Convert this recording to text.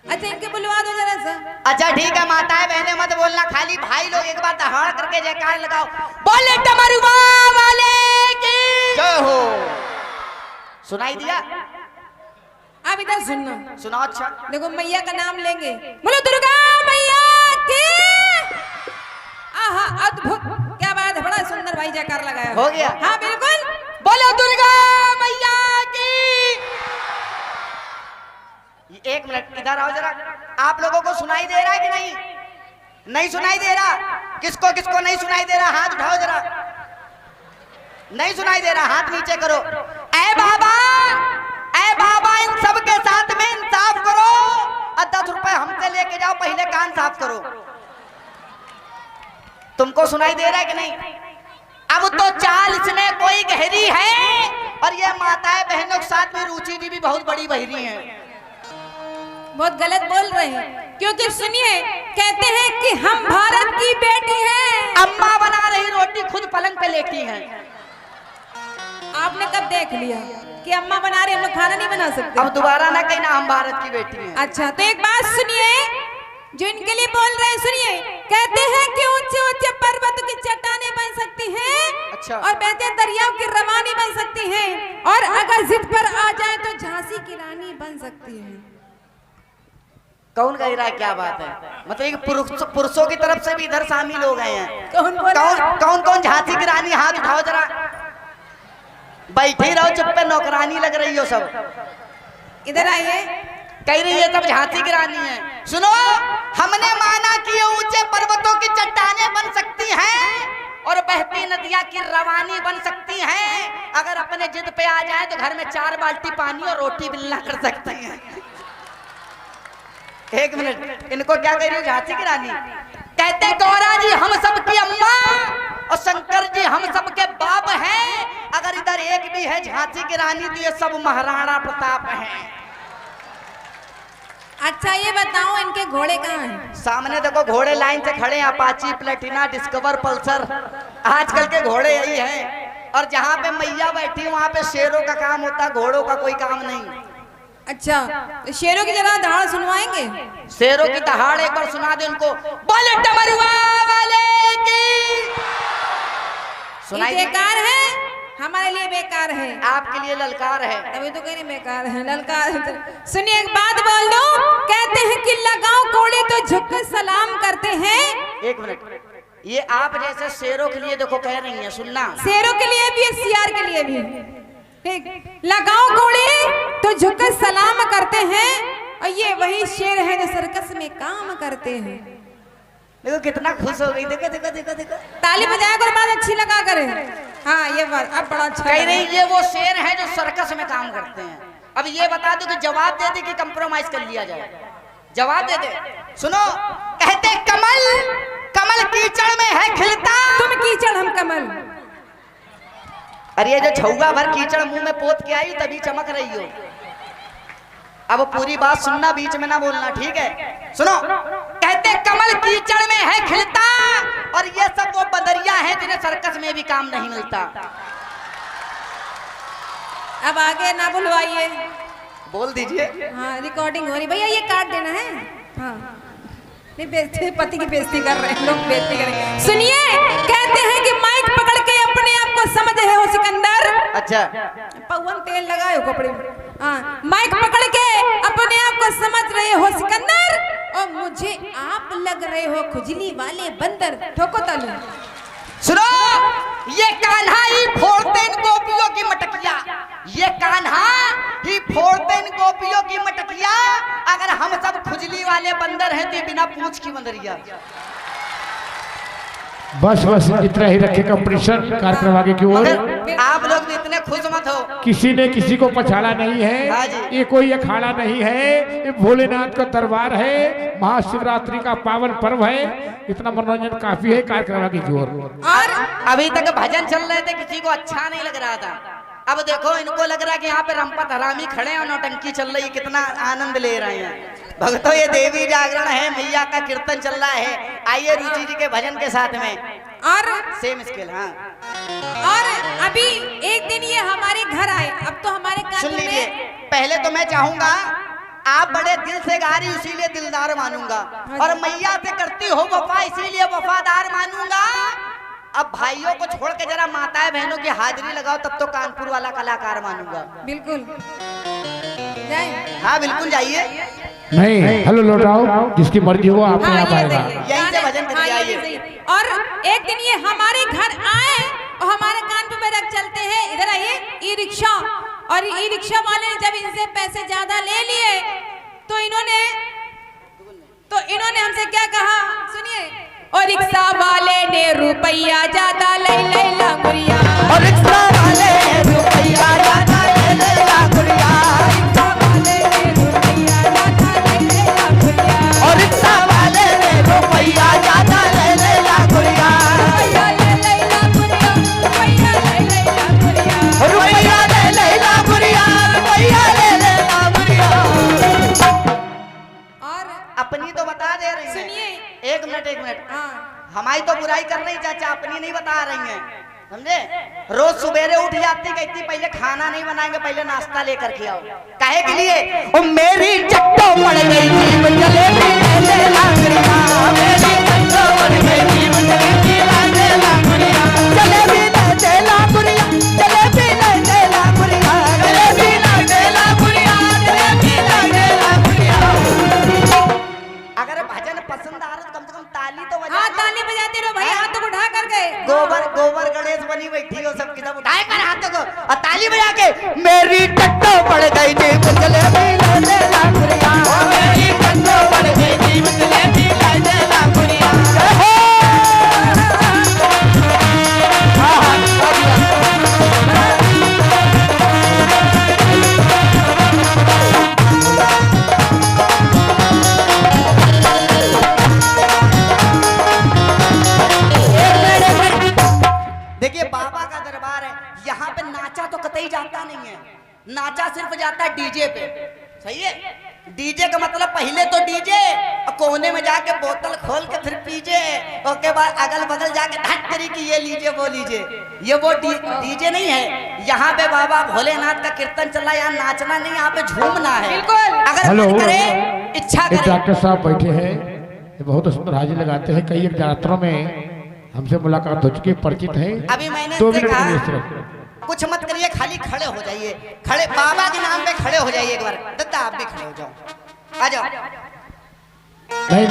अच्छा इनके बुलवा दो जरा सा। अच्छा ठीक है, माताएं बहनें मत बोलना, खाली भाई लोग एक बार दहाड़ करके जयकार लगाओ, बोले डमरुआ वाले की जय हो। सुनाई दिया? अब इधर सुनना, सुनाओ। अच्छा देखो मैया का नाम लेंगे, बोलो दुर्गा मैया की। आहा अद्भुत, क्या बात है, बड़ा सुंदर भाई जयकार लगाया। हो गया? हाँ बिल्कुल, बोलो दुर्गा मैया की। एक मिनट इधर आओ जरा, आप लोगों को सुनाई दे रहा है कि नहीं? नहीं सुनाई दे रहा? किसको किसको नहीं सुनाई दे रहा हाथ उठाओ जरा। नहीं सुनाई दे रहा हाथ नीचे करो। ऐ बाबा इन सब के साथ में इंसाफ करो और 10 रुपए हमसे लेके जाओ, पहले कान साफ करो। तुमको सुनाई दे रहा है कि नहीं? अब तो चाल इसमें कोई गहरी है, और ये माताएं बहनों के साथ में रुचि जी भी बहुत बड़ी बहरी हैं। बहुत गलत बोल रहे हैं, क्योंकि सुनिए कहते हैं कि हम भारत की बेटी हैं। अम्मा बना रही रोटी खुद पलंग पे लेटी हैं। आपने कब देख लिया कि अम्मा बना रहे, हम लोग खाना नहीं बना सकते? अब दोबारा ना कहना हम भारत की बेटी हैं। अच्छा तो एक बात सुनिए, जो इनके लिए बोल रहे हैं सुनिए, कहते हैं कि ऊंचे ऊंचे पर्वतों की चट्टानें बन सकती हैं। अच्छा। और बहते दरियाओं की रवानी बन सकती हैं, और अगर जिद पर आ जाए तो झांसी की रानी बन सकती है। कौन कह रहा है? क्या बात है, मतलब एक पुरुषों की तरफ से भी इधर शामिल हो गए हैं। कौन कौन झांसी की रानी? हाथ उठाओ जरा। बैठी रहो चुप पे, नौकरानी लग रही हो सब। इधर आइए। कह रही है तब झांसी की रानी है। सुनो, हमने माना कि ये ऊंचे पर्वतों की चट्टानें बन सकती हैं और बहती नदियां की रवानी बन सकती हैं। अगर अपने जिद पे आ जाए तो घर में 4 बाल्टी पानी और रोटी मिलना कर सकती हैं। एक मिनट, इनको क्या कह रही हो? झांसी की रानी। कहते गौरा जी हम सबकी अम्मा और शंकर जी हम सबके बाप हैं। अगर इधर एक भी है झांसी की रानी तो ये सब महाराणा प्रताप हैं। अच्छा ये बताओ इनके घोड़े कहाँ हैं? सामने देखो घोड़े लाइन से खड़े हैं, अपाची, प्लेटिना, डिस्कवर, पल्सर। आजकल के घोड़े यही हैं। और जहाँ पे मैया बैठी वहाँ पे शेरों का काम होता, घोड़ों का कोई काम नहीं। अच्छा तो शेरों की जरा दहाड़ सुनवाएंगे? शेरों की दहाड़ एक बार सुना दे उनको, बोले डमरुआ वाले की। सुनाई बेकार है, हमारे लिए बेकार है, आपके लिए ललकार है। तभी तो कह रहे बेकार है, ललकार है। सुनिए एक बात बोल दो, कहते हैं कि लगाओ कोड़े तो झुक कर सलाम करते हैं। एक मिनट, ये आप जैसे शेरों के लिए देखो कह रही हैं, सुनना। शेरों के लिए भी, सियार के लिए भी। ठीक, लगाओ कोड़े तो झुक कर सलाम करते हैं, और ये वही शेर है जो सर्कस में काम करते हैं। देखो कितना खुश हो गई, देखो देखो देखो देखो। ताली बजाया कर, बात अच्छी लगा करे। हाँ ये बात अब बड़ा अच्छा कह रही ये वो शेर है जो सर्कस में काम करते हैं। अब ये बता दो कि जवाब दे दे कि कंप्रोमाइज कर लिया जाए? जवाब दे दे। सुनो, कहते कमल कमल कीचड़ में है खिलता। तुम कीचड़ हम कमल। अरे ये जो छौगा भर कीचड़ मुंह में पोत के आई तभी चमक रही हो। अब पूरी बात सुनना, बीच में ना बोलना, ठीक है? सुनो, कहते कमल कीचड़ में है खिलता, और ये सब वो बदरिया हैं जिन्हें सर्कस में भी काम नहीं मिलता। अब आगे ना बुलवाइए, बोल दीजिए। हाँ रिकॉर्डिंग हो रही, भैया ये काट देना है। हाँ नहीं बेइज्जती, पति की बेइज्जती कर रहे हैं लोग, बेइज्जती करेंगे। सुनिए, कहते हैं कि माइक पकड़ के अपने आप को समझ रहे हो सिकंदर। अच्छा, पवन तेल लगाए हो कपड़े में। हाँ, माइक पकड़ के अपने आप को समझ रहे हो सिकंदर, और मुझे आप लग रहे हो खुजली वाले बंदर। ठोको ताली। सुनो, ये कान्हा ही फोड़ते इन गोपियों की मटकिया। ये कान्हा ही फोड़ते इन गोपियों की मटकिया। अगर हम सब खुजली वाले बंदर हैं तो बिना पूंछ की बंदरिया। बस बस इतना ही रखे कंपटीशन कार्यक्रम आगे की ओर। आप लोग भी इतने खुश मत हो। किसी ने किसी को पछाड़ा नहीं है। हाँ जी। ये कोई अखाड़ा नहीं है, ये भोलेनाथ का दरबार है। महाशिवरात्रि का पावन पर्व है। इतना मनोरंजन काफी है कार्यक्रम आगे की ओर। और अभी तक भजन चल रहे थे, किसी को अच्छा नहीं लग रहा था। अब देखो इनको लग रहा है कि यहाँ पे रंपत हरामी खड़े हैं और नौटंकी चल रही है, कितना आनंद ले रहे हैं। भक्तों ये देवी जागरण है, मैया का कीर्तन चल रहा है। आइए रुचि जी के भजन के साथ में। और सेम स्केल। हाँ, और अभी एक दिन ये हमारे घर आए। अब तो हमारे सुन कानून लीजिए, में पहले तो मैं चाहूंगा आप बड़े दिल से गा रही इसीलिए दिलदार मानूंगा, और मैया से करती हो वफा इसीलिए वफादार मानूंगा। अब भाइयों को छोड़ के जरा माताएं बहनों की हाजिरी लगाओ, तब तो कानपुर वाला कलाकार मानूंगा। बिल्कुल जाए। हाँ बिल्कुल जाइए। नहीं हेलो लौटाओ, जिसकी मर्जी हो आप यहाँ पाएगा। यहीं से भजन करके आइए। और एक दिन ये हमारे घर आए और हमारे कान पे रख चलते हैं, इधर आइए, ई रिक्शा। और ई रिक्शा वाले ने जब इनसे पैसे ज्यादा ले लिए तो इन्होंने हमसे क्या कहा, सुनिए। और रिक्शा वाले ने रुपया ज्यादा ले ला गुड़िया, और रिक्शा वाले ने रुपया ज्यादा ले ला गुड़िया, और रिक्शा वाले ने रुपया ज्यादा ले ला गुड़िया, रुपया ले ला गुड़िया, रुपया ले ला गुड़िया। और अपनी तो बता दे रही हैं। सुनिए। एक मिनट हाँ हमारी तो बुराई कर रही चाचा, अपनी नहीं बता रही हैं, समझे। रोज सुबेरे उठ जाती, कहती पहले खाना नहीं बनाएंगे, पहले नाश्ता लेकर के आओ। काहे के लिए? ओ मेरी चट्टो पड़ गई जीव जलेबी ले ला गुड़िया, मेरी चट्टो पड़ गई जीव जलेबी ले ला गुड़िया, जलेबी ले ला गुड़िया, जलेबी ले ला गुड़िया, जलेबी ले ला गुड़िया, जलेबी ले ला गुड़िया। अगर भजन पसंद आ रहा तो कम से कम ताली तो बजा। हाँ ताली बजाते रहो भाई, हाथों को उठा करके। गोबर गणेश बनी बैठी हो, सब किताब उठाए कर हाथों को और ताली बजा के। मेरी टट्टो पड़ गई जीव जलेबी ले ला गुड़िया, मेरी टट्टो पड़ गई जीव जलेबी ले ला गुड़िया। देखिए बाबा का दरबार है, यहाँ पे नाचा तो कतई जाता नहीं है, नाचा सिर्फ जाता है डीजे पे, सही है। डीजे का मतलब पहले तो डीजे और कोने में जाके बोतल खोल के फिर पीजे, उसके बाद अगल बगल जाके धक करी कि ये लीजिए वो लीजिए, ये वो डीजे नहीं है। यहाँ पे बाबा भोलेनाथ का कीर्तन चल रहा है, यहाँ नाचना नहीं, यहाँ पे झूमना है। बिल्कुल। अगर मन करे, इच्छा एक करे। डॉक्टर साहब बैठे हैं, ये बहुत सुंदर हाजिर लगाते हैं, कई एक यात्रा में हमसे मुलाकात हो चुकी है, परिचित है। अभी मैंने 2 इनसे मिनट के लिए कहा सिर्फ। कुछ मत करिए, खाली खड़े हो जाइए, खड़े बाबा के नाम पे खड़े हो जाइए एक बार। दत्ता आप भी खड़े हो जाओ, आ जाओ। नहीं